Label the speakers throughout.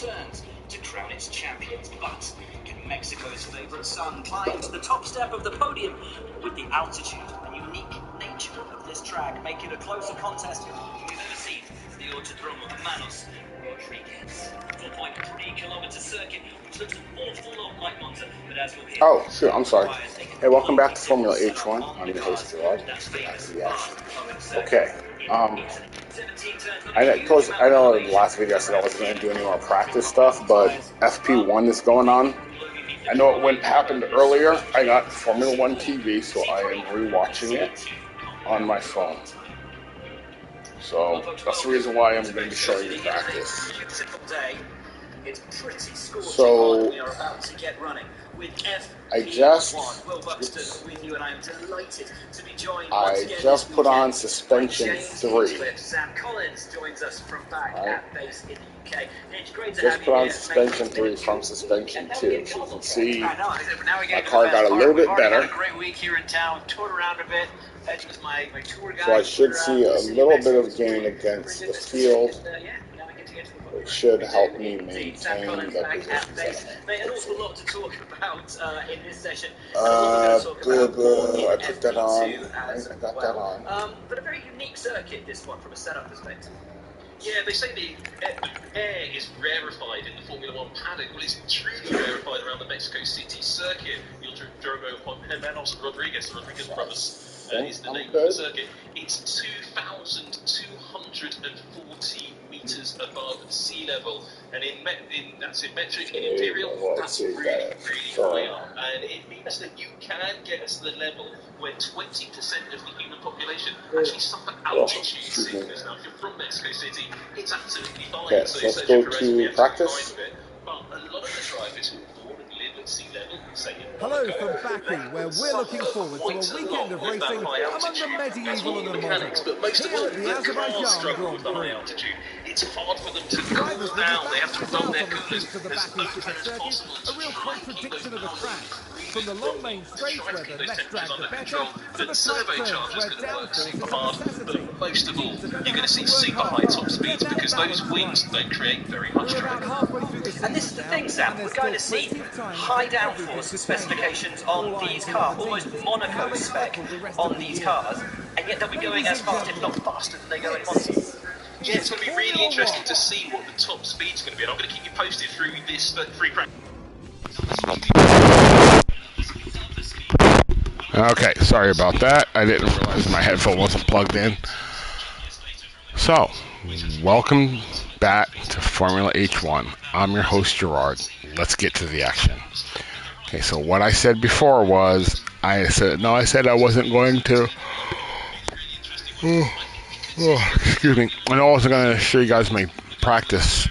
Speaker 1: returns to crown its champions. But can Mexico's favourite son climb to the top step of the podium? With the altitude and unique nature of this track, make it a closer contest than we've ever seen. The Autodromo Manos Rodriguez. 4.3-kilometre circuit, which looks an awful lot like Monza, but as we'll hear...
Speaker 2: Oh, sure, I'm sorry. Hey, welcome back to Formula H1. I'm your host, Gerard. Okay, I know in the last video I said I wasn't going to do any more practice stuff, but FP1 is going on. I know it wouldn't happen earlier. I got Formula 1 TV, so I am rewatching it on my phone. So that's the reason why I'm going to be showing you practice. So I just put on suspension 3. Just put on suspension 3 from suspension 2. So you can see my car got a little bit better. So I should see a little bit of gain against the field, which should help me maintain the position. I put that on. I got that on.
Speaker 1: But a very unique circuit, this one, from a setup perspective.
Speaker 3: Yeah, they say the air is rarefied in the Formula 1 paddock. Well, it's truly rarefied around the Mexico City circuit. The Autodromo Manos Rodriguez, the Rodriguez brothers, is the name of the circuit. It's 2,240 meters above sea level, and that's in metric. In imperial, that's really high up, and it means that you can get to the level where 20% of the human population actually suffer altitude sickness. Now, if you're from Mexico City, it's absolutely fine.
Speaker 2: Okay, so let's go to practice.
Speaker 3: But a lot of the drivers who are born and live at sea level say
Speaker 4: hello from Baku, where we're looking forward to a weekend of racing among the medieval and the modern.
Speaker 3: But most of all,
Speaker 4: Here at the
Speaker 3: the cars
Speaker 4: Azerbaijan
Speaker 3: struggle with the high altitude. It's hard for them to cool down. They have to run their coolers as open as possible.
Speaker 4: A real contradiction of the track. From the long main straight where the less drag the better, to the tight turns where downforce is a necessity.
Speaker 3: But most of all, you're going to see super high top speeds because those winds don't create very much drag.
Speaker 1: And this is the thing, Sam, we're going to see high downforce specifications on these cars, almost Monaco spec on these cars, and yet they'll be going as fast, if not faster, than they go in Monza.
Speaker 3: Yeah, it's going to be really interesting to see what the top speed's going to be, and I'm going to keep you posted through this free practice.
Speaker 2: Okay, sorry about that. I didn't realize my headphone wasn't plugged in. So, welcome back to Formula H1. I'm your host, Gerard. Let's get to the action. Okay, so what I said before was, I said I wasn't going to. Excuse me. I wasn't going to show you guys my practice,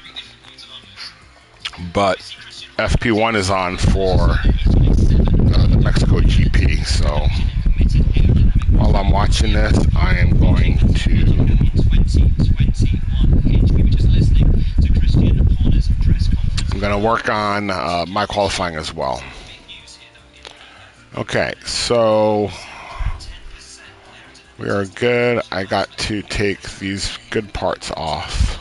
Speaker 2: but FP1 is on for the Mexico GP, so while I'm watching this, I am going to work on my qualifying as well. Okay, so we are good. I got to take these good parts off.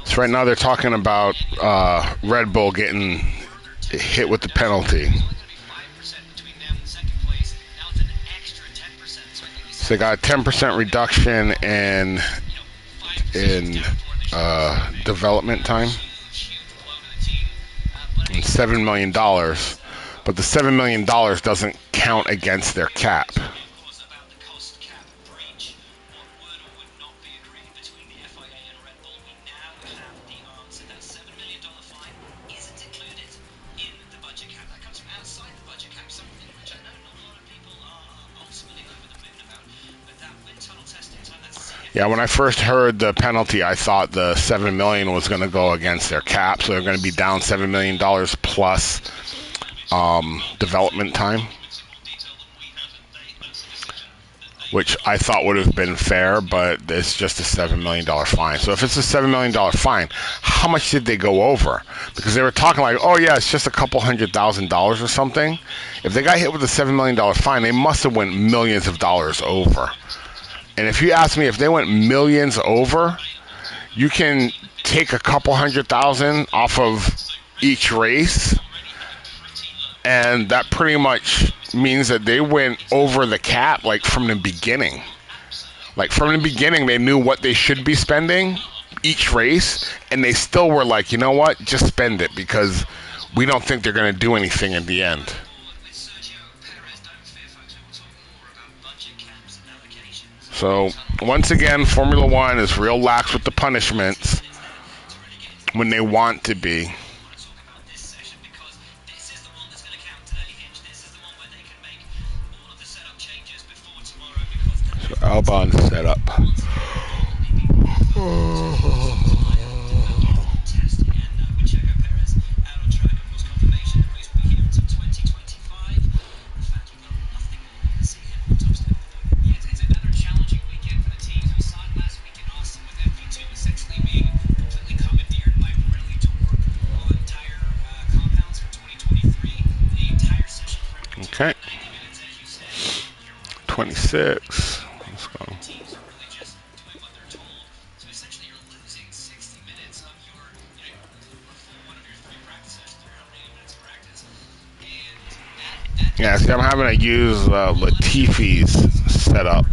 Speaker 2: So right now they're talking about Red Bull getting hit with the penalty. So they got a 10% reduction in development time and $7 million, but the $7 million doesn't count against their cap. Yeah, when I first heard the penalty, I thought the $7 million was going to go against their cap, so they're going to be down $7 million plus development time. which I thought would have been fair, but it's just a $7 million fine. So if it's a $7 million fine, how much did they go over? Because they were talking like, oh yeah, it's just a couple $100,000 or something. If they got hit with a $7 million fine, they must have went millions of dollars over. And if you ask me, if they went millions over, you can take a couple $100,000 off of each race, and that pretty much means that they went over the cap, like, from the beginning. Like, from the beginning, they knew what they should be spending each race, and they still were like, you know what, just spend it, because we don't think they're going to do anything in the end. So, once again, Formula One is real lax with the punishments when they want to be. So Albon set up. Okay. 26. Let's go. Yeah, see, I'm having to use Latifi's setup.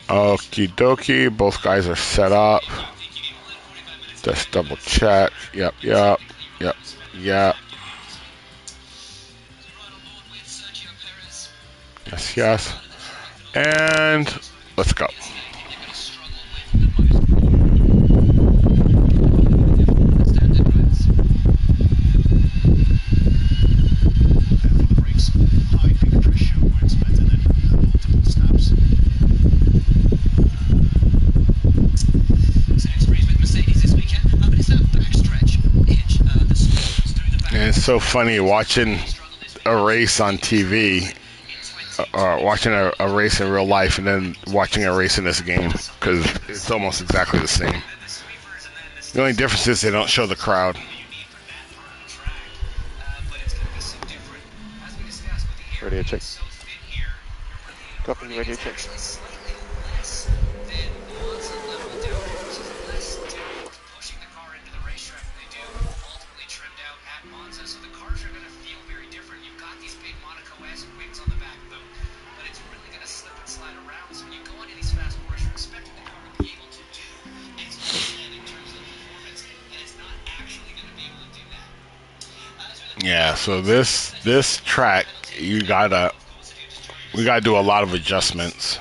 Speaker 2: Okie dokie, both guys are set up. Just double check. Yep. Yes. And let's go. It's so funny watching a race on TV, or watching a race in real life, and then watching a race in this game, because it's almost exactly the same. The only difference is they don't show the crowd.
Speaker 5: Radio check. Dropping radio check.
Speaker 2: Yeah, so this track, we gotta do a lot of adjustments.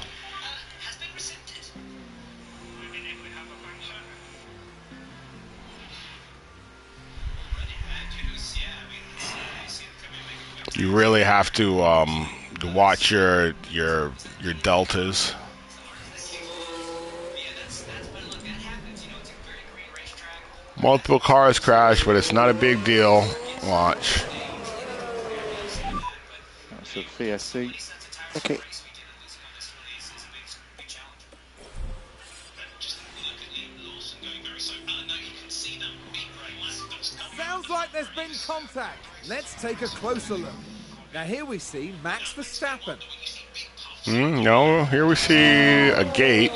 Speaker 2: You really have to watch your deltas. Multiple cars crash, but it's not a big deal. Watch.
Speaker 5: That's a VSC. Okay.
Speaker 4: Sounds like there's been contact. Let's take a closer look. Now here we see Max Verstappen.
Speaker 2: No, here we see a gate.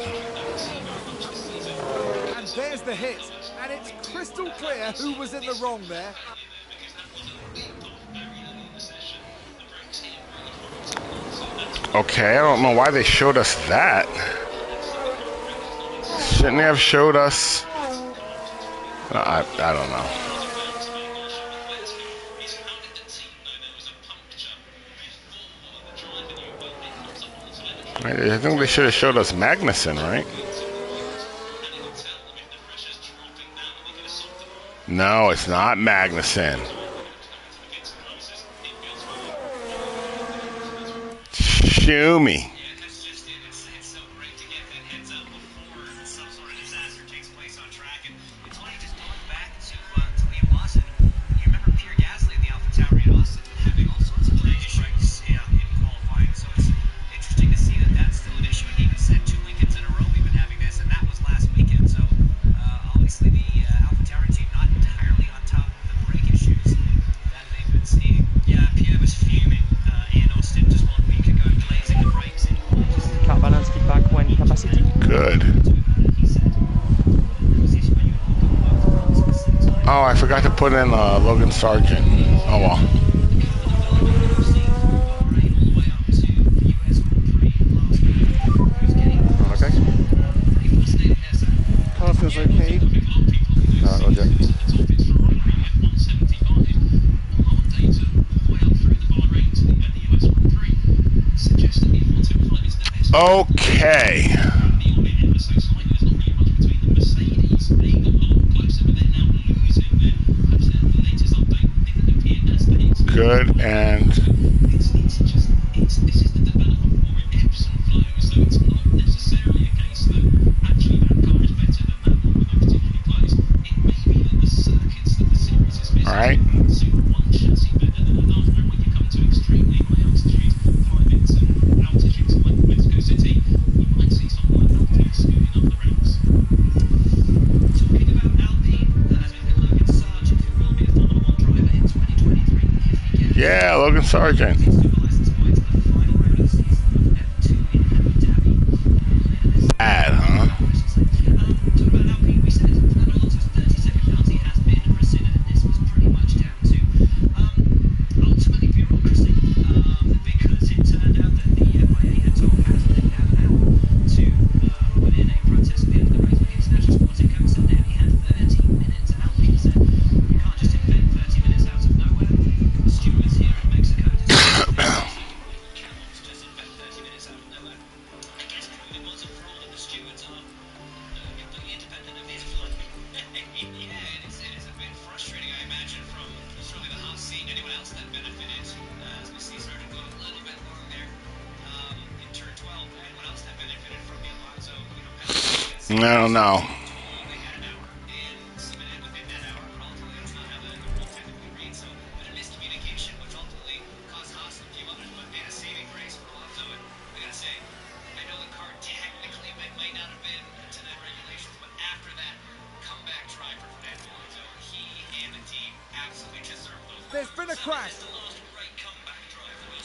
Speaker 4: And there's the hit. And it's crystal clear who was in the wrong there.
Speaker 2: Okay, I don't know why they showed us that. Shouldn't they have showed us? I don't know. I think they should have showed us Magnussen, right? No, it's not Magnussen. Shumi.
Speaker 6: Car balance feedback when capacity.
Speaker 2: Good. Oh, I forgot to put in Logan Sargent. Oh well.
Speaker 5: Okay. Car feels okay. Roger.
Speaker 2: Okay. Good, and all right. Yeah, Logan Sargent. Bad, huh? I don't know.
Speaker 4: There's been a crash.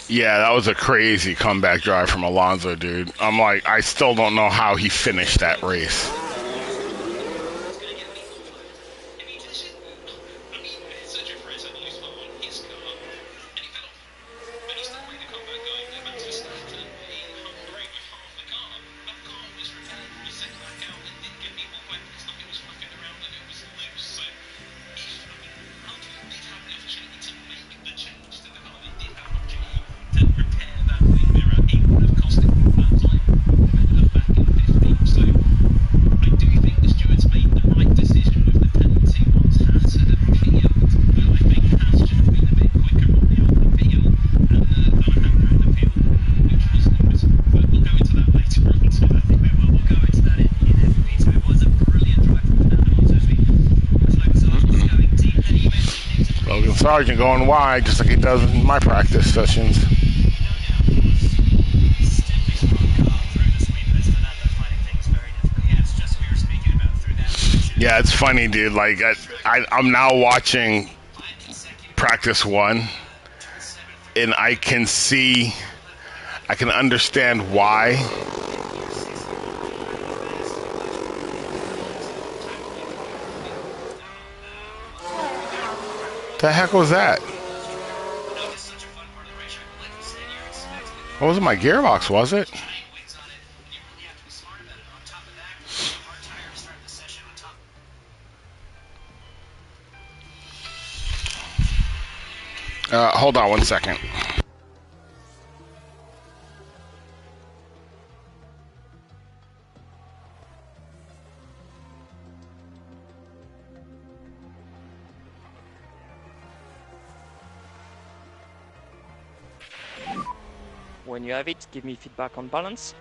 Speaker 2: Yeah, that was a crazy comeback drive from Alonso, dude. I'm like, I still don't know how he finished that race. Sargent going wide, just like he does in my practice sessions. Yeah, it's funny, dude. Like, I'm now watching practice one, and I can understand why. The heck was that? What was it? My gearbox, was it? Hold on one second.
Speaker 6: When you have it, give me feedback on balance.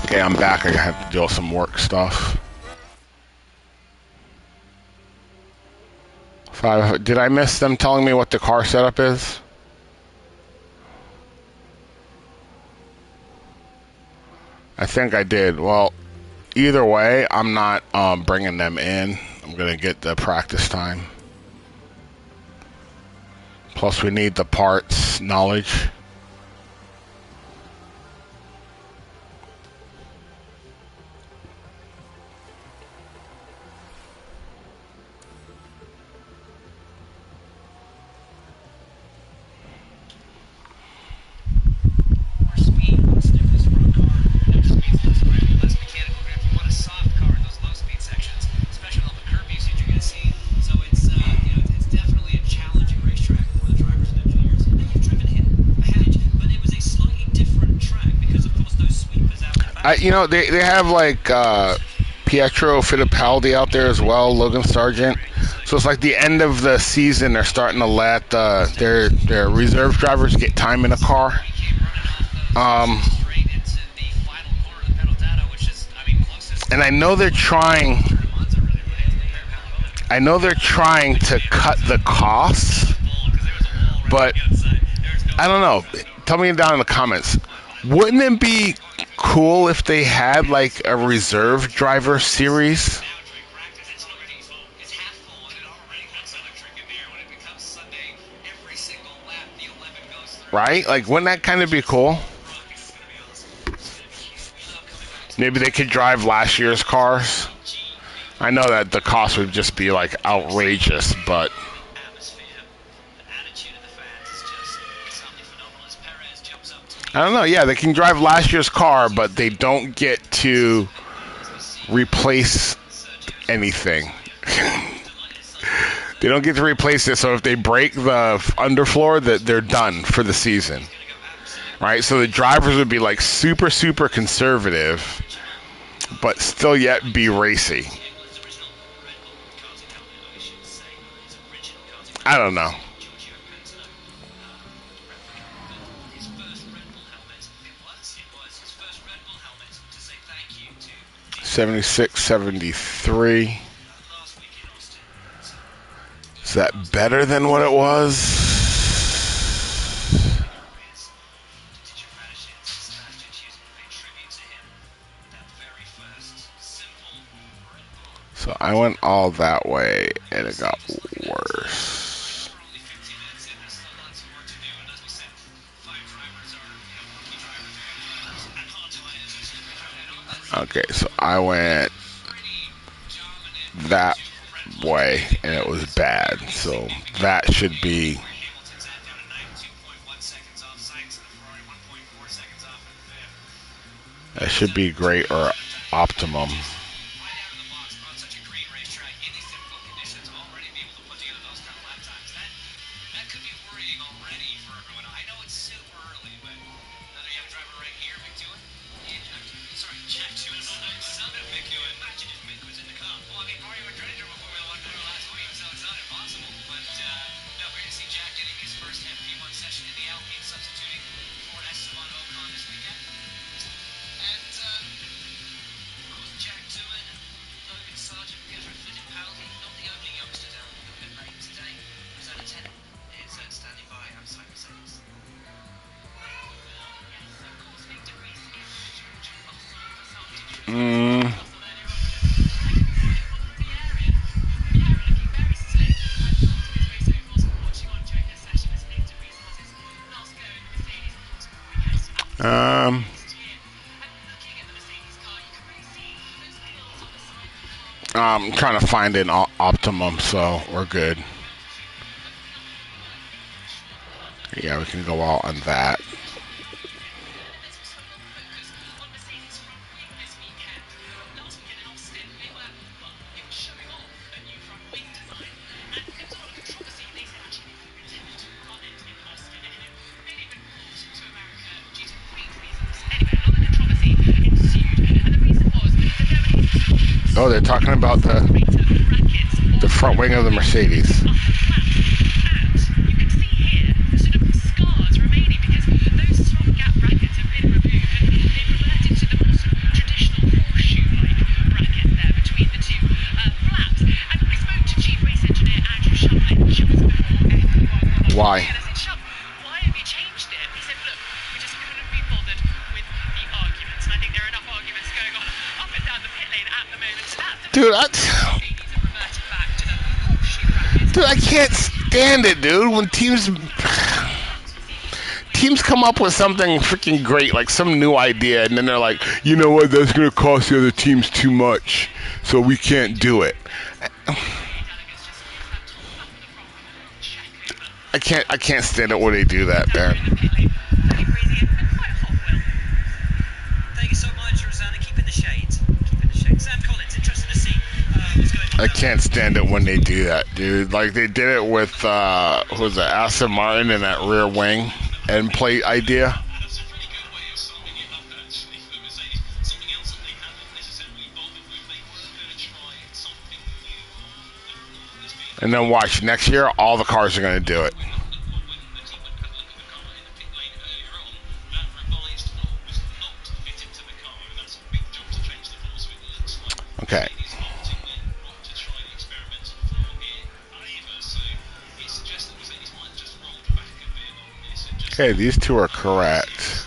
Speaker 2: Okay, I'm back. I have to do some work stuff. Did I miss them telling me what the car setup is? I think I did. Well, either way, I'm not bringing them in. I'm going to get the practice time. Plus, we need the parts knowledge. You know, they have like Pietro Fittipaldi out there as well, Logan Sargent. So it's like the end of the season, they're starting to let their reserve drivers get time in a car. And I know they're trying to cut the costs, but I don't know. Tell me down in the comments. Wouldn't it be cool if they had like a reserve driver series? Right? Like, wouldn't that kind of be cool? Maybe they could drive last year's cars. I know that the cost would just be like outrageous, but I don't know. Yeah, they can drive last year's car, but they don't get to replace anything. They don't get to replace it, so if they break the underfloor, that they're done for the season. Right? So the drivers would be like super, super conservative, but still yet be racy. I don't know. 76, 73. Is that better than what it was? So I went all that way and it got worse. Okay, so I went that way and it was bad. So that should be great or optimum. I'm trying to find an optimum, so we're good. Yeah, we can go out on that. Oh, they're talking about the front wing of the Mercedes. Why?
Speaker 7: Why have you changed it? He said, look, we just couldn't be bothered with the arguments. And I think there are enough arguments going on up and down the pit lane at the moment. So
Speaker 2: Dude, I can't stand it, dude. When teams come up with something freaking great, like some new idea, and then they're like, you know what, that's going to cost the other teams too much, so we can't do it. I can't stand it when they do that, man.
Speaker 1: Thank you so much, Rosanna. Keep in the shade. Keep in the shade. Sam Collins, interested to see what's going on.
Speaker 2: I can't stand it when they do that, dude. Like they did it with who was it, Aston Martin and that rear wing end plate idea. And then watch, next year all the cars are going to do it. Okay. Okay, these two are correct.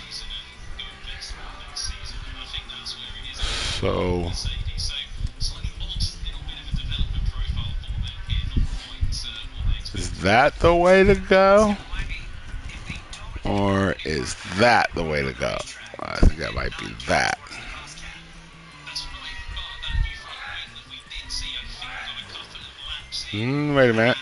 Speaker 2: So is that the way to go? Or is that the way to go? I think that might be that. Wait a minute.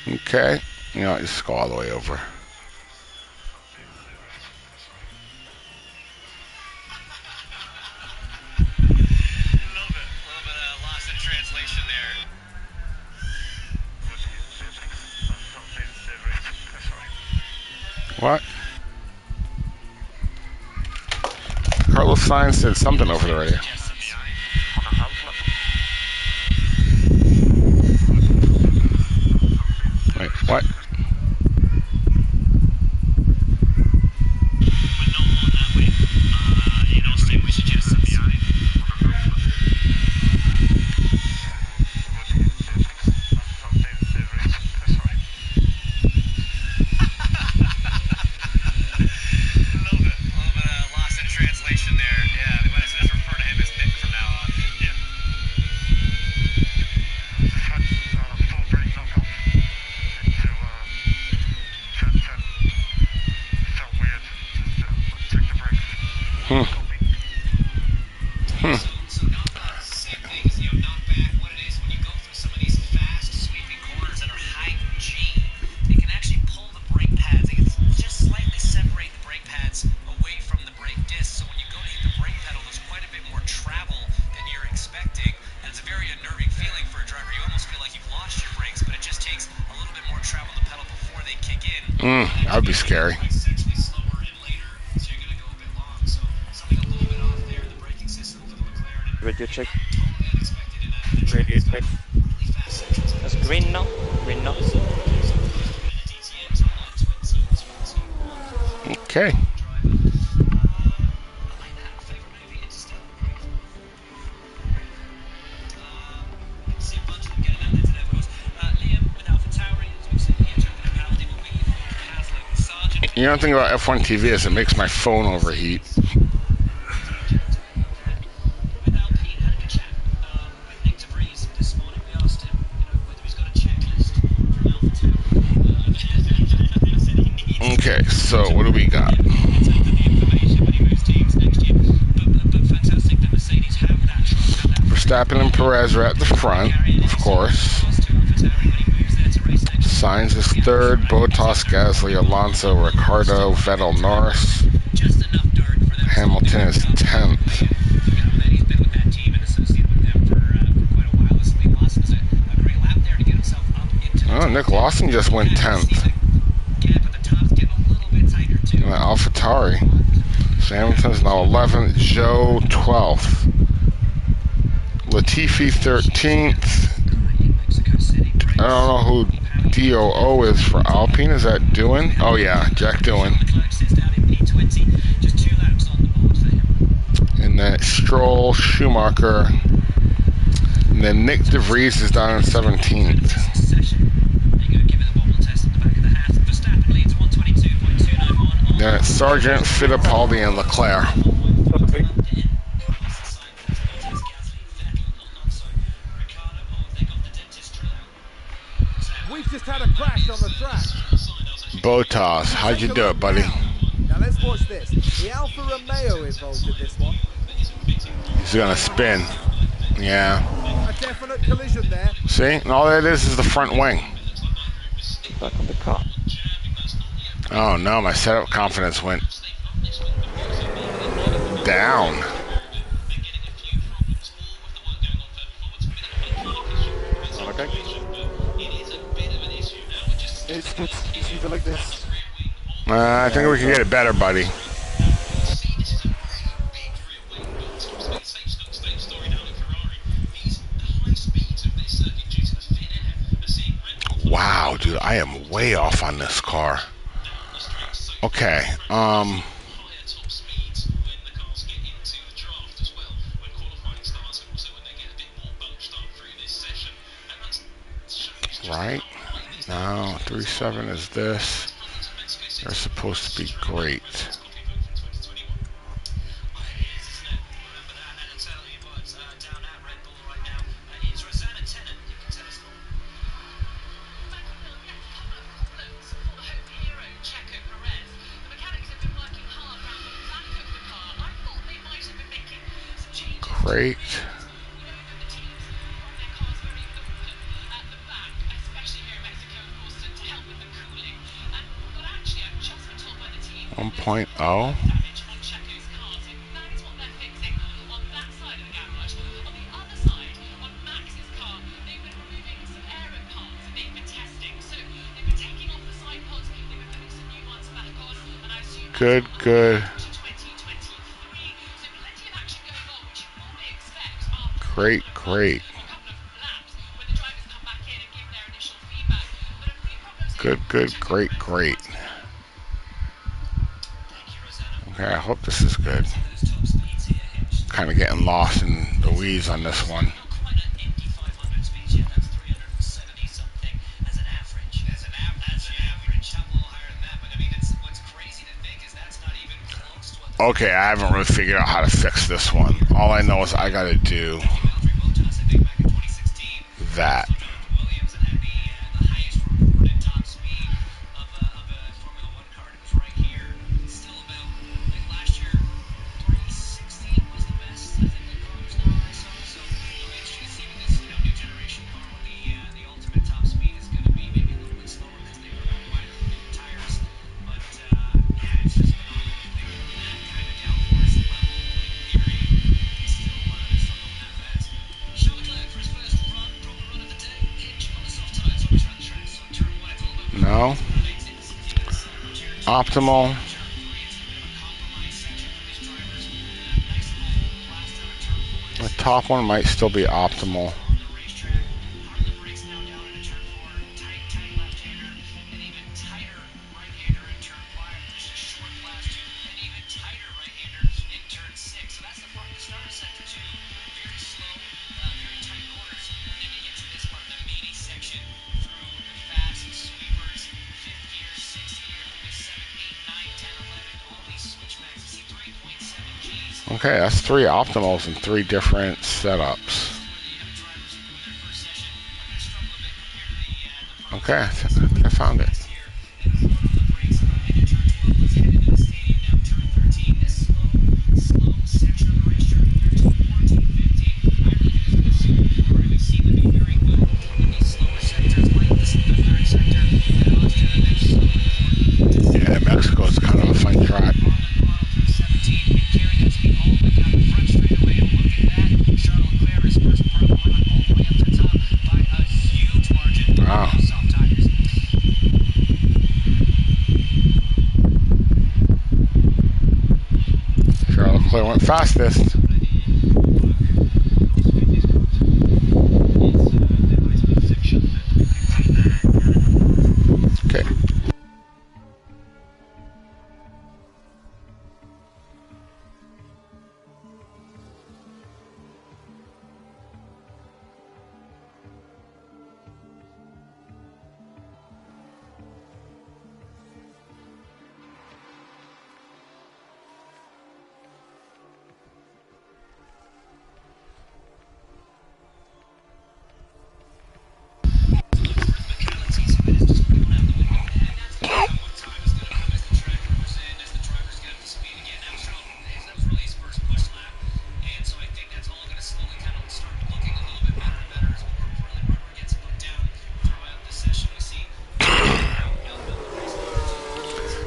Speaker 2: Okay. You know, just go all the way over. What? Carlos Sainz said something over the radio. Wait, what? That would be scary.
Speaker 6: Radio check. Radio check. That's green now. Green now.
Speaker 2: Okay. You know the thing about F1 TV is it makes my phone overheat.
Speaker 1: With Alpine, had a good chat with Nick de Vries this morning. We asked him, whether he's got a checklist from Alpha Tauri.
Speaker 2: Okay, so what do we got?
Speaker 1: In terms of the information when he moves teams next year. But fantastic that Mercedes have that trust, have that.
Speaker 2: Verstappen and Perez are at the front, of course. Sainz is third, Bottas, Gasly, Alonso, Ricciardo, Vettel, Norris. Hamilton is 10th. Oh, Nick Lawson just went 10th. AlphaTauri. So Hamilton's now 11th, Joe 12th. Latifi 13th. I don't know who DOO is for Alpine. Is that Doohan? Oh yeah, Jack Doohan. And then Stroll, Schumacher. And then Nick de Vries is down in 17th. Then it's Sargent, Fittipaldi, and Leclerc.
Speaker 4: We've just had a crash on the track.
Speaker 2: Bottas, how'd you do it, buddy?
Speaker 4: Now let's watch this. The Alfa Romeo involved in this one.
Speaker 2: He's gonna spin. Yeah.
Speaker 4: A definite collision there.
Speaker 2: See? And all that is the front wing.
Speaker 6: Back on the car.
Speaker 2: Oh no, my setup confidence went down.
Speaker 5: Okay. It's either like this.
Speaker 2: I think we can get it better, buddy. Wow, dude, I am way off on this car. Okay, right now 3.7 is this. They're supposed to be great. Great. One point oh. Good, good. Great, great. Good, good, great, great. Okay, I hope this is good. Kind of getting lost in the weeds on this one. Okay, I haven't really figured out how to fix this one. All I know is I gotta do that. No. Optimal. The top one might still be optimal. Okay, that's 3 optimals and 3 different setups. Okay, I think I found it. Yeah, Mexico is kind of a fun track. Wow. Charles Leclerc went fastest. Okay.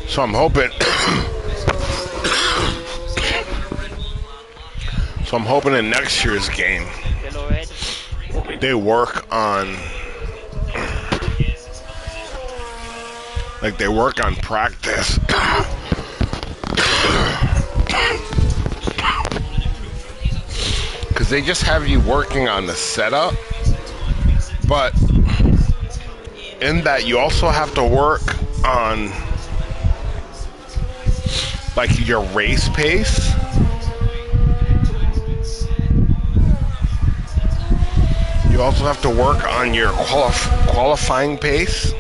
Speaker 2: So I'm hoping. So I'm hoping in next year's game they work on, like they work on practice. Because they just have you working on the setup, but in that you also have to work on like your race pace. You also have to work on your qualifying pace.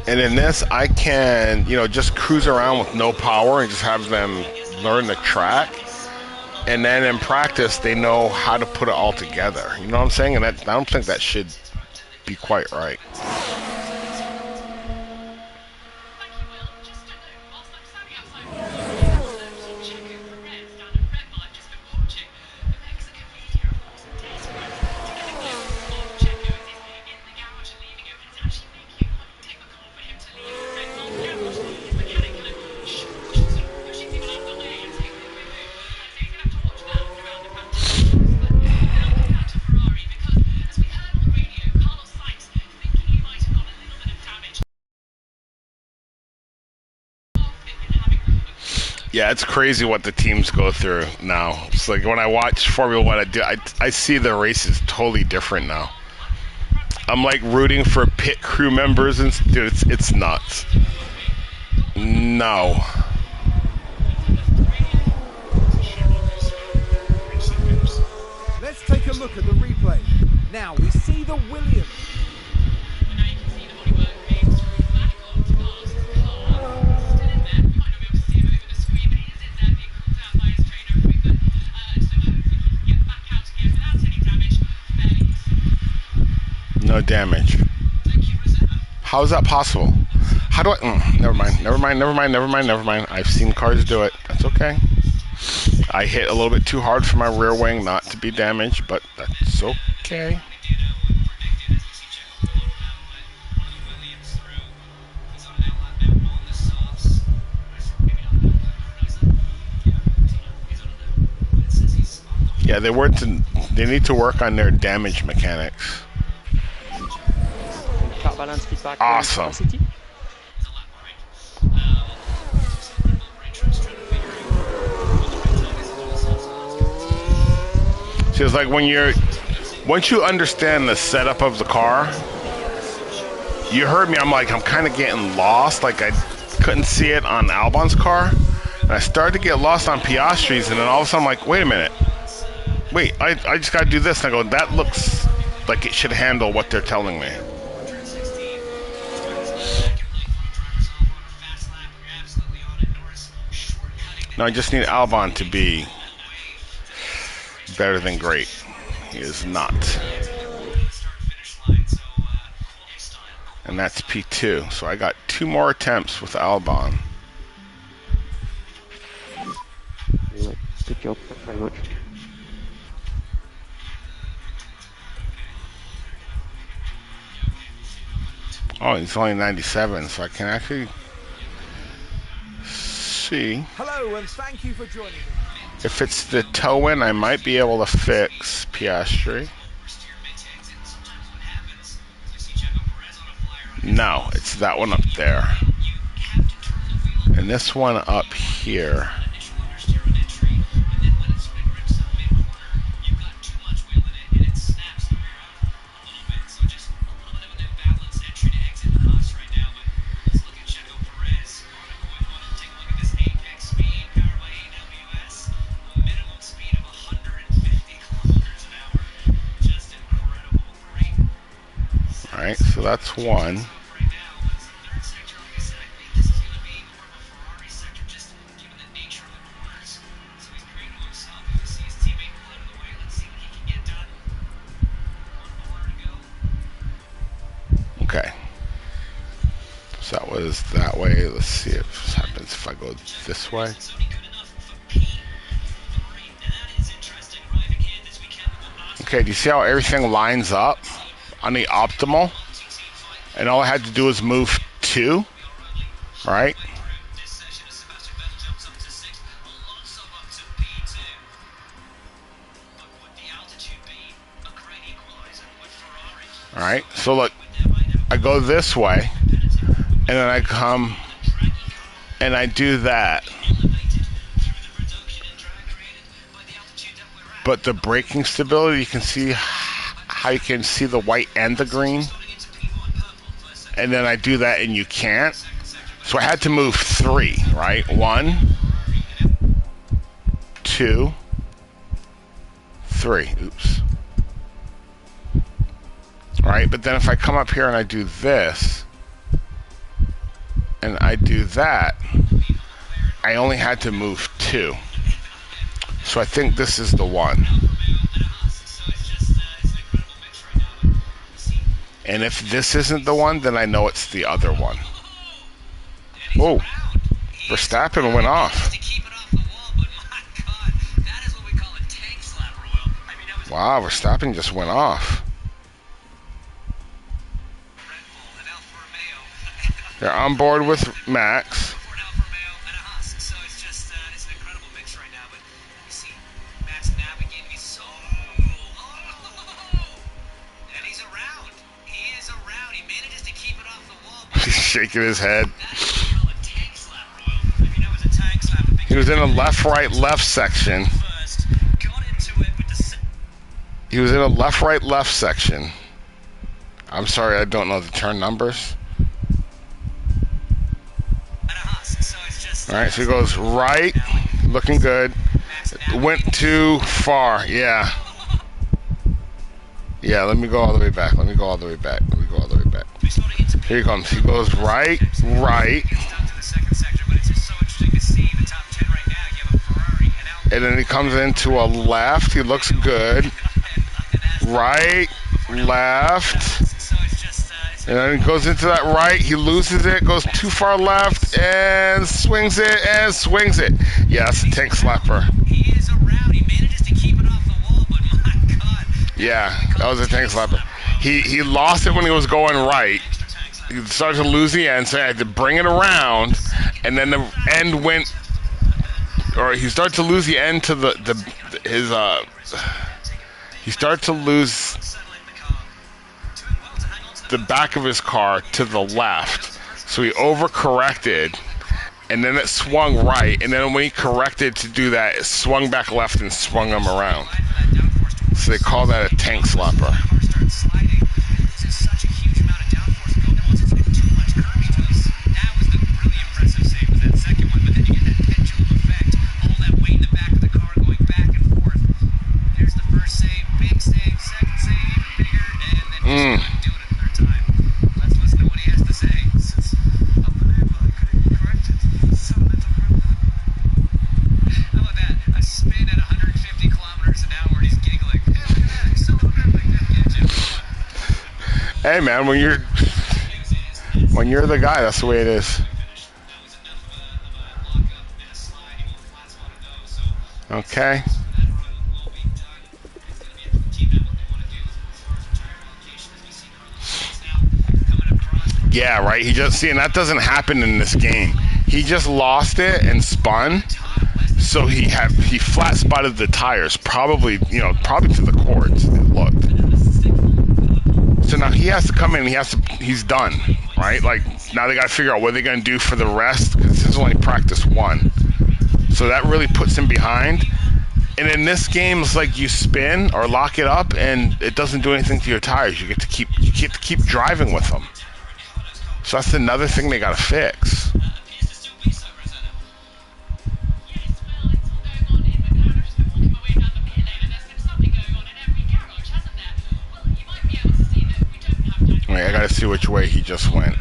Speaker 2: And in this, I can, just cruise around with no power and just have them learn the track. And then in practice, they know how to put it all together. You know what I'm saying? And I don't think that should be quite right. Yeah, it's crazy what the teams go through now. It's like when I watch Formula One, I see the races totally different now. I'm like rooting for pit crew members and dude, it's nuts. No.
Speaker 4: Let's take a look at the replay. Now we see the Williams.
Speaker 2: No damage. How is that possible? How do I... never mind. I've seen cars do it. That's okay. I hit a little bit too hard for my rear wing not to be damaged, but that's okay. Yeah, they need to work on their damage mechanics. Awesome. See, it's like once you understand the setup of the car, you heard me, I'm kind of getting lost, like I couldn't see it on Albon's car, and I started to get lost on Piastri's, and then all of a sudden I'm like, wait a minute, I just gotta do this, and I go, that looks like it should handle what they're telling me. No, I just need Albon to be better than great. He is not. And that's P2. So I got 2 more attempts with Albon.
Speaker 5: Good job, thanks very much.
Speaker 2: Oh, he's only 97, so I can actually see.
Speaker 4: Hello and thank you for joining me.
Speaker 2: If it's the toe-in, I might be able to fix Piastri. No, it's that one up there. And this one up here. Alright, so that's one. Okay. So that was that way. Let's see if this happens if I go this way. Okay, do you see how everything lines up on the optimal? And all I had to do was move 2, right? Alright, so look, I go this way, and then I come, and I do that. But the braking stability, you can see how you can see the white and the green. And then I do that and you can't. So I had to move 3, right? 1, 2, 3. Oops. Right, but then if I come up here and I do this, and I do that, I only had to move 2. So I think this is the one. And if this isn't the one, then I know it's the other one. Oh, Verstappen went off. Wow, Verstappen just went off. They're on board with Max. He's shaking his head. He was in a left, right, left section. He was in a left, right, left section. I'm sorry, I don't know the turn numbers. Alright, so he goes right, looking good. Went too far, yeah. Yeah, let me go all the way back. Let me go all the way back. Let me go all the way back. Here he comes. He goes right, right. And then he comes into a left. He looks good. Right, left. And then he goes into that right. He loses it, goes too far left, and swings it, and swings it. Yeah, that's a tank slapper. Yeah, that was a tank slapper. He lost it when he was going right. He started to lose the end, so I had to bring it around, and then the end went, or he started to lose the end to he started to lose the back of his car to the left, so he overcorrected, and then it swung right, and then when he corrected to do that, it swung back left and swung him around. So they call that a tank slapper. Hey man, when you're the guy, that's the way it is. Okay. Yeah, right. He just and that doesn't happen in this game. He just lost it and spun, so he flat spotted the tires, probably to the cords. It looked. So now he has to come in. He's done, right? Like now they got to figure out what they're gonna do for the rest because this is only practice 1. So that really puts him behind. And in this game, it's like you spin or lock it up, and it doesn't do anything to your tires. You get to keep driving with them. So that's another thing they got to fix. Wait, I got to see which way he just went.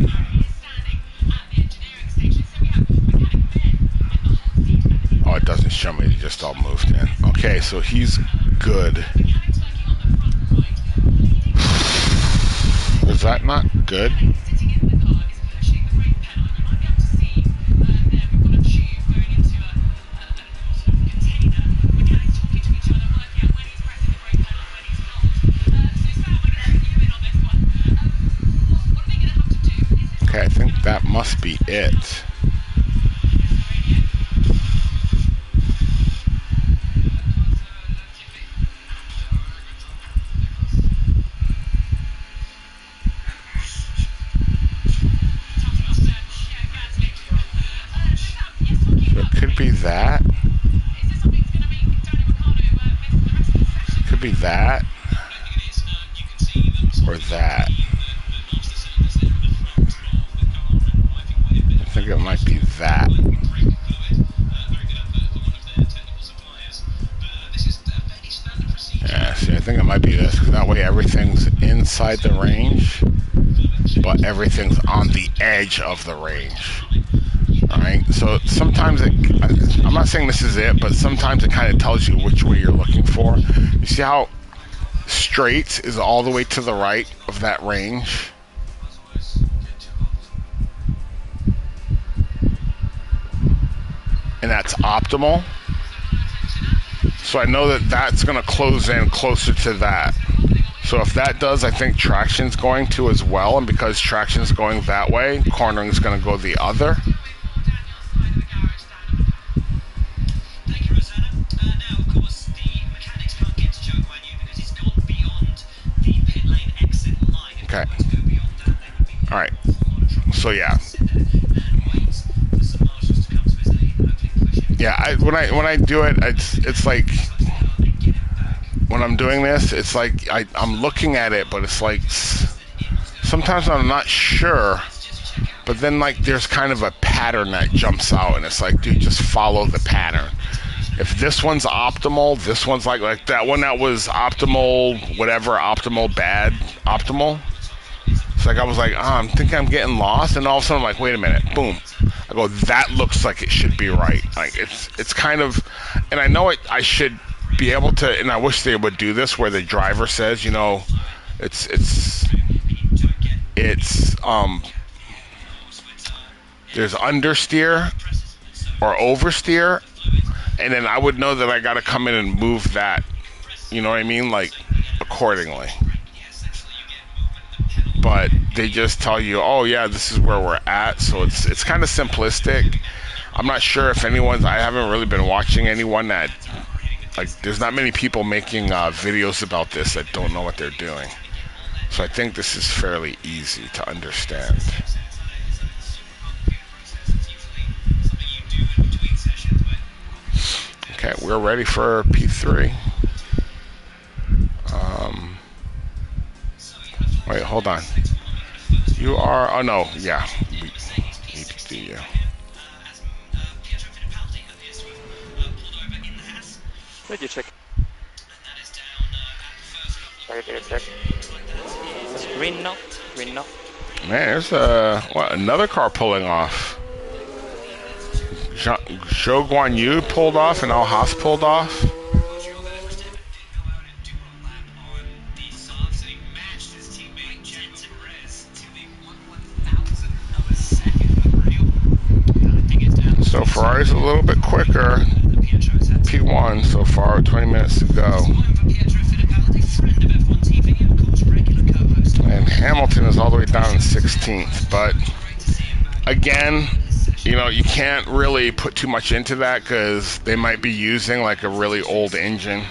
Speaker 2: Oh, it doesn't show me. He just all moved in. Okay, so he's good. Is that not good? Okay, I think that must be it. Be that. Could be that. Or that. I think it might be that. Yeah, see, I think it might be this, because that way everything's inside the range, but everything's on the edge of the range. Alright, so sometimes I'm not saying this is it, but sometimes it kind of tells you which way you're looking for. You see how straight is all the way to the right of that range? And that's optimal. So I know that that's going to close in closer to that. So if that does, I think traction's going to as well. And because traction's going that way, cornering's going to go the other. Okay. All right. So yeah. Yeah. When I do it, it's like when I'm doing this, it's like I'm looking at it, but it's like sometimes I'm not sure. But then like there's kind of a pattern that jumps out, and it's like, dude, just follow the pattern. If this one's optimal, this one's like that one that was optimal, whatever, optimal, bad, optimal. It's like I was like, I'm thinking I'm getting lost, and all of a sudden I'm like, wait a minute, boom. I go, that looks like it should be right. Like it's kind of, and I know I should be able to, and I wish they would do this where the driver says, it's there's understeer or oversteer, and then I would know that I got to come in and move that, you know what I mean, like accordingly. But they just tell you, oh yeah, this is where we're at. So it's kind of simplistic. I'm not sure if I haven't really been watching anyone that, like, there's not many people making videos about this that don't know what they're doing. So I think this is fairly easy to understand. Okay, we're ready for P3. Wait, hold on. You are... Oh, no. Yeah. We need to do you.
Speaker 6: Did you check? Check. It's green now. Green now.
Speaker 2: Man, there's another car pulling off. Zhou Guan Yu pulled off and Al Haas pulled off. Ferrari's a little bit quicker. P1 so far, 20 minutes to go. And Hamilton is all the way down in 16th. But again, you know, you can't really put too much into that because they might be using like a really old engine,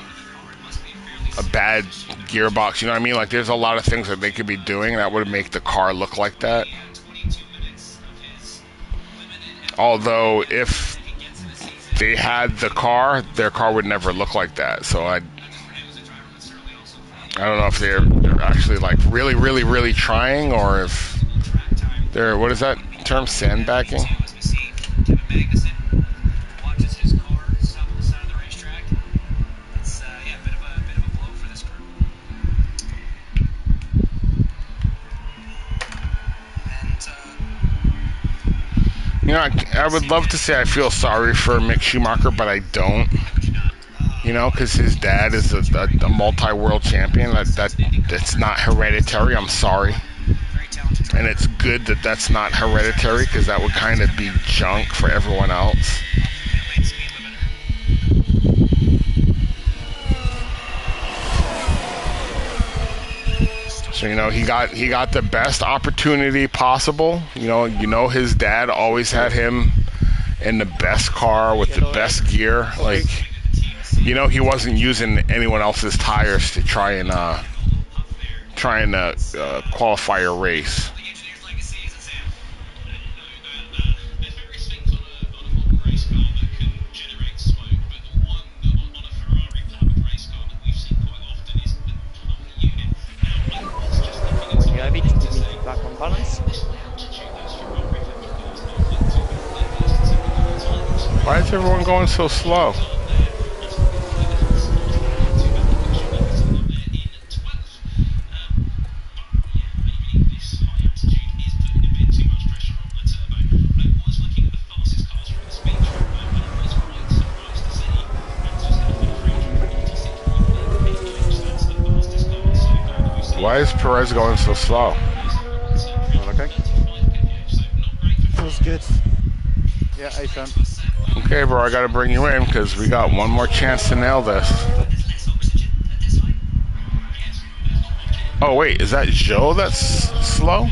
Speaker 2: a bad gearbox, you know what I mean? Like there's a lot of things that they could be doing that would make the car look like that. Although if they had the car, their car would never look like that. So I don't know if they're actually like really trying, or if they're, what is that term, sandbagging? You know, I would love to say I feel sorry for Mick Schumacher, but I don't. You know, because his dad is a multi-world champion. That's not hereditary. I'm sorry. And it's good that that's not hereditary, because that would kind of be junk for everyone else. So, you know, he got the best opportunity possible. You know his dad always had him in the best car with the best gear. Like, you know, he wasn't using anyone else's tires to try and qualify a race.
Speaker 6: Back on balance.
Speaker 2: Why is everyone going so slow? Why is Perez going so slow?
Speaker 5: Okay. Feels good. Yeah, A10.
Speaker 2: Okay, bro, I gotta bring you in because we got one more chance to nail this. Oh, wait, is that Joe that's slow?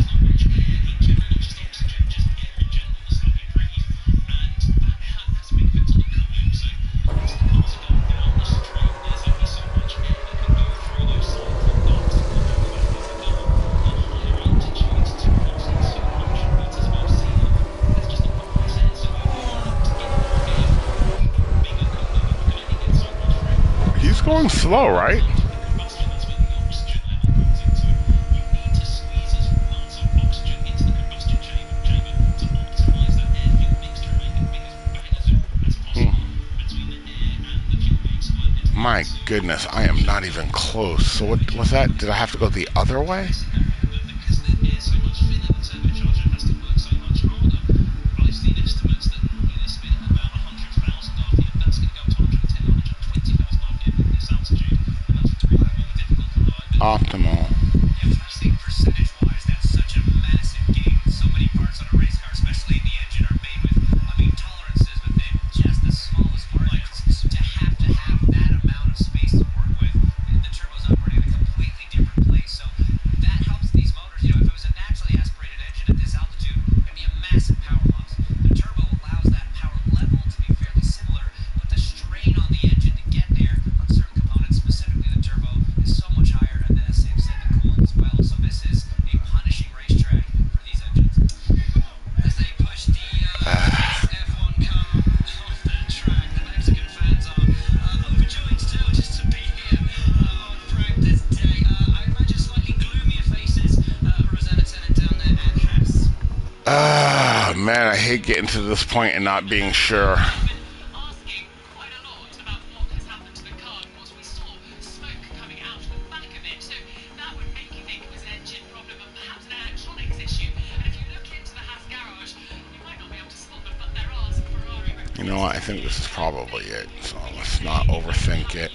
Speaker 2: Going slow, right? My goodness, I am not even close. So what was that? Did I have to go the other way? Optimal. Percentage-wise, that's such a massive gain. So many parts on a race car, especially in the engine, are made with, tolerances within just the smallest particles. To have that amount of space to work with, the turbo's operating in a completely different place. So that helps these motors. You know, if it was a naturally aspirated engine at this altitude, it'd be a massive power loss. The turbo allows that power level to be fairly similar, but the strain on the engine to get there on certain components, specifically the turbo, is so much higher. As well, so this is a punishing racetrack for these engines. As they push the F1 come off the track, the Mexican fans are overjoyed still just to be here on practice day. I imagine slightly gloomier faces represented down there and Haas. Man, I hate getting to this point and not being sure. You know what, I think this is probably it, so let's not overthink it.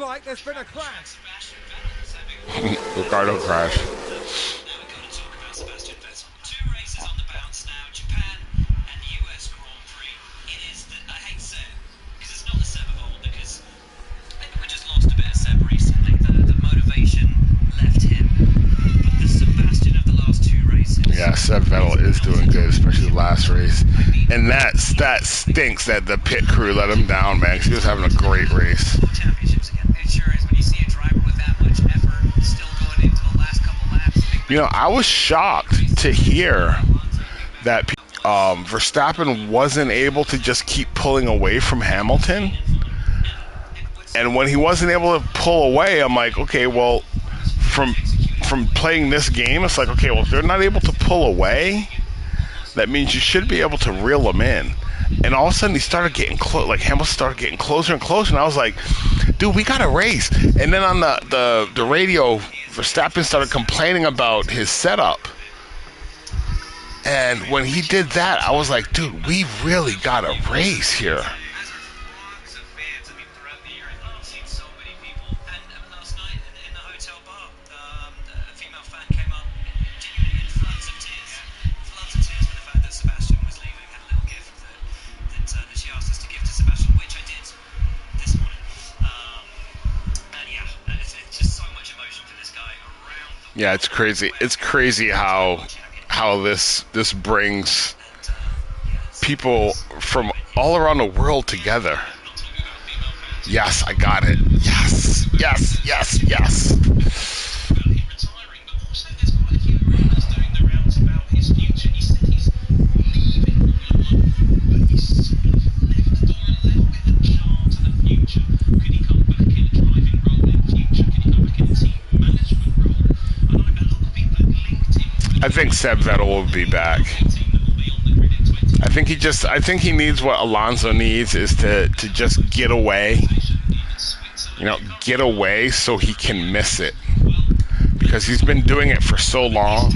Speaker 4: like there's been a crash.
Speaker 2: Ricardo crash.
Speaker 1: Now we've got to talk about Sebastian Vettel. 2 races on the bounce now, Japan and the US Grand Prix. It is, I hate to say it, because it's not the Seb of old, because maybe we just lost a bit of Seb recently. The motivation left him. But the Sebastian of the last 2 races.
Speaker 2: Yeah, Seb Vettel is doing good, especially the last race. And that stinks that the pit crew let him down, man, because he was having a great race.
Speaker 1: Championships again. It sure is when you see a driver with that much effort still going into the last couple laps.
Speaker 2: You know, I was shocked to hear that Verstappen wasn't able to just keep pulling away from Hamilton. And when he wasn't able to pull away, I'm like, okay, well, from playing this game, it's like, okay, well, if they're not able to pull away, that means you should be able to reel them in. And all of a sudden, he started getting close. Like, Hamilton started getting closer and closer. And I was like, dude, we got a race. And then on the radio, Verstappen started complaining about his setup. And when he did that, I was like, dude, we really got a race here. Yeah, it's crazy. It's crazy how this brings people from all around the world together. Yes, I got it. Yes, yes, yes, yes. I think Seb Vettel will be back. I think he needs what Alonso needs, is to just get away. You know, get away so he can miss it. Because he's been doing it for so long,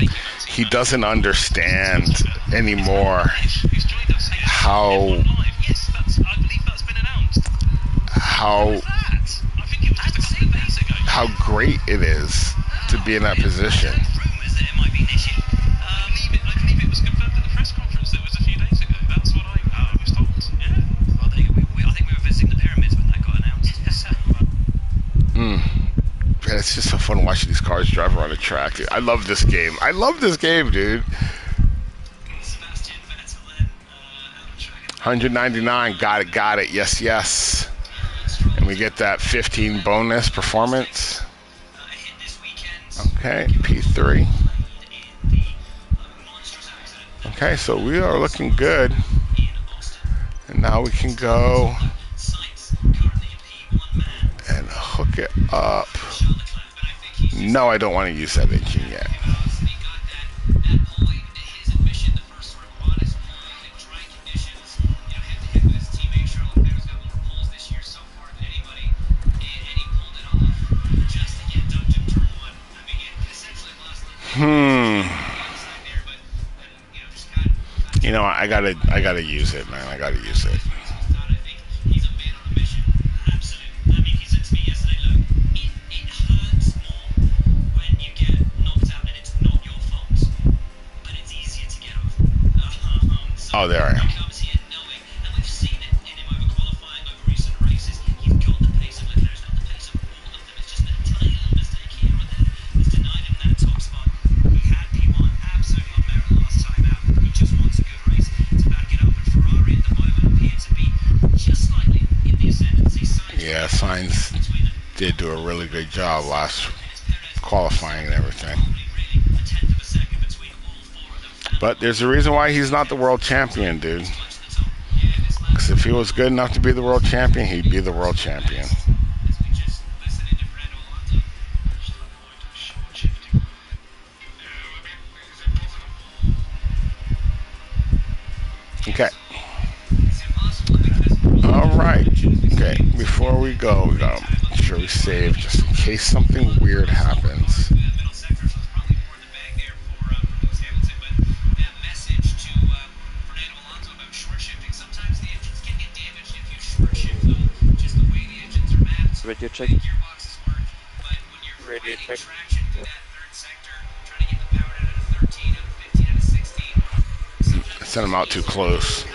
Speaker 2: he doesn't understand anymore how great it is to be in that position. It's just so fun watching these cars drive around the track. I love this game. I love this game, dude. 199, got it. Yes, yes. And we get that 15 bonus performance. Okay, P3. Okay, so we are looking good. And now we can go and hook it up. No, I don't want to use that engine yet. You know, I gotta use it, man. I gotta use it. Oh, there I am. Yeah, Sainz did do a really good job last qualifying and everything. But there's a reason why he's not the world champion, dude. Because if he was good enough to be the world champion, he'd be the world champion. Okay. Alright. Okay, before we go, we gotta make sure we save just in case something weird happens.
Speaker 6: radio check. Radio check.
Speaker 2: I sent him out too close.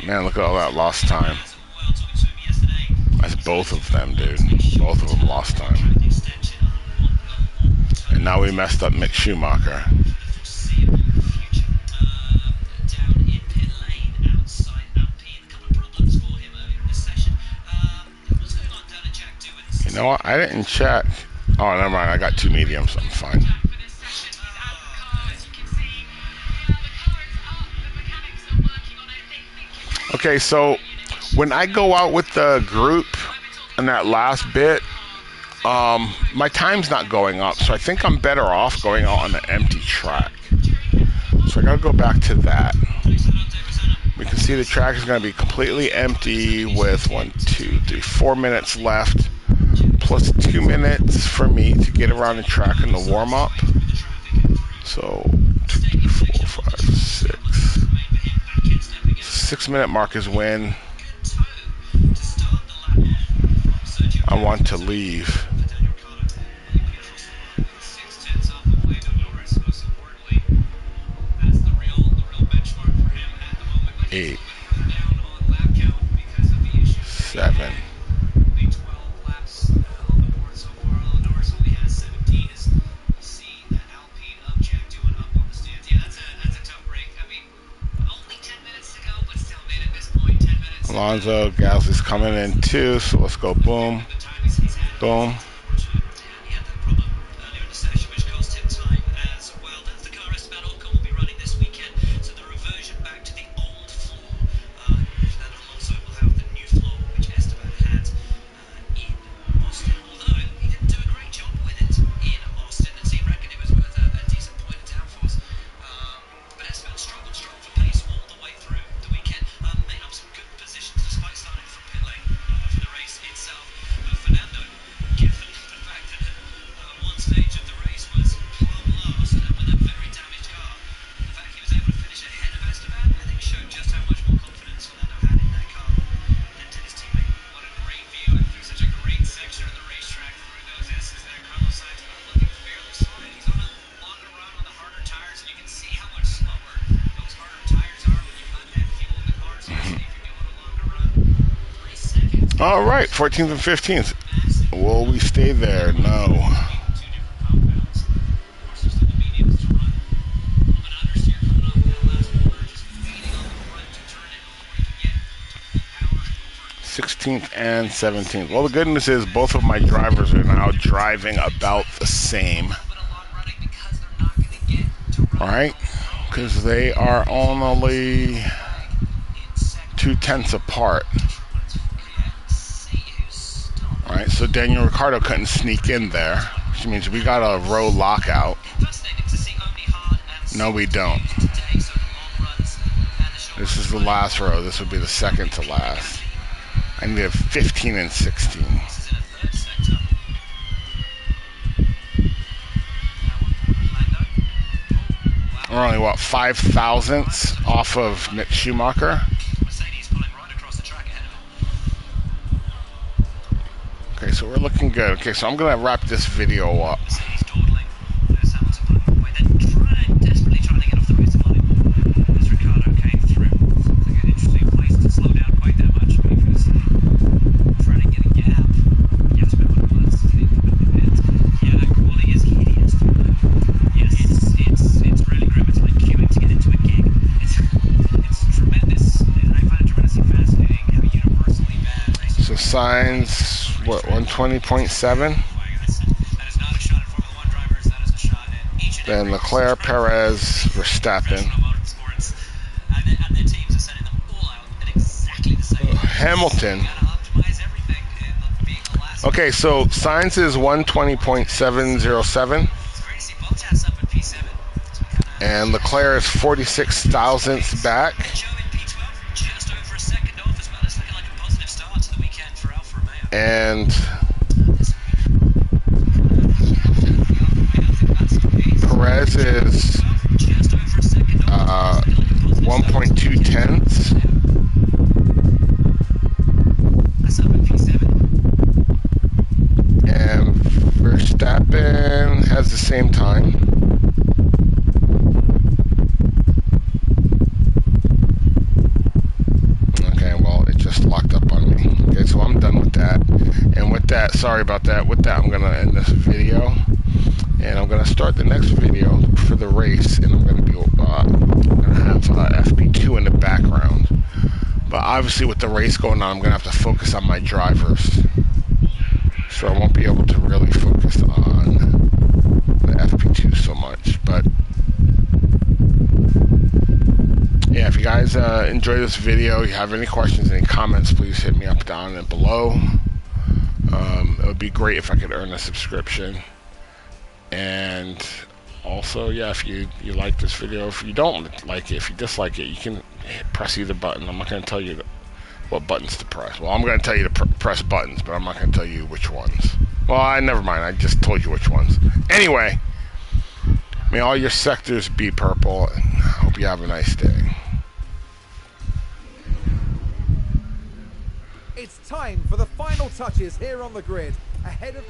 Speaker 2: Man, look at all that lost time. That's both of them, dude. Both of them lost time. And now we messed up Mick Schumacher. You know what? I didn't check. Oh, never mind. I got 2 mediums. I'm fine. Okay, so when I go out with the group in that last bit, my time's not going up, so I think I'm better off going out on an empty track. So I gotta go back to that. We can see the track is gonna be completely empty with 1, 2, 3, 4 minutes left, plus 2 minutes for me to get around the track in the warm-up. So 2, 3, 4, 5, 6. 6-minute mark is when I want to leave. 8, 7. Alonso, Gasly's coming in too, so let's go boom, boom. All right, 14th and 15th. Will we stay there? No. th and 17th. Well, the good news is both of my drivers are now driving about the same. All right, because they are only 2/10 apart. All right, so Daniel Ricciardo couldn't sneak in there, which means we got a row lockout. No, we don't. This is the last row. This would be the second to last. I need a 15 and 16. We're only, what, 5 thousandths off of Mick Schumacher? Okay, so we're looking good. Okay, so I'm going to wrap this video up. So Sainz, what, 120.7? Then Leclerc, Perez, Verstappen. Hamilton. Okay, so Sainz is 120.707. And Leclerc is 46 thousandths back. And Perez is 1.2 tenths. And Verstappen has the same time. Okay, well, it just locked up on me. Okay, so I'm done with that. And with that, sorry about that. With that, I'm going to end this video. And I'm going to start the next video for the race. And I'm going to be have FP2 in the background. But obviously, with the race going on, I'm going to have to focus on my drivers. So I won't be able to really focus on the FP2 so much. But yeah, if you guys enjoy this video, you have any questions, any comments, please hit me up down and below. It would be great if I could earn a subscription. And also, yeah, if you like this video, if you don't like it, if you dislike it, you can press either button. I'm not going to tell you what buttons to press. Well, I'm going to tell you to press buttons, but I'm not going to tell you which ones. Well, never mind. I just told you which ones. Anyway, may all your sectors be purple, and I hope you have a nice day.
Speaker 4: It's time for the final touches here on the grid. Ahead of...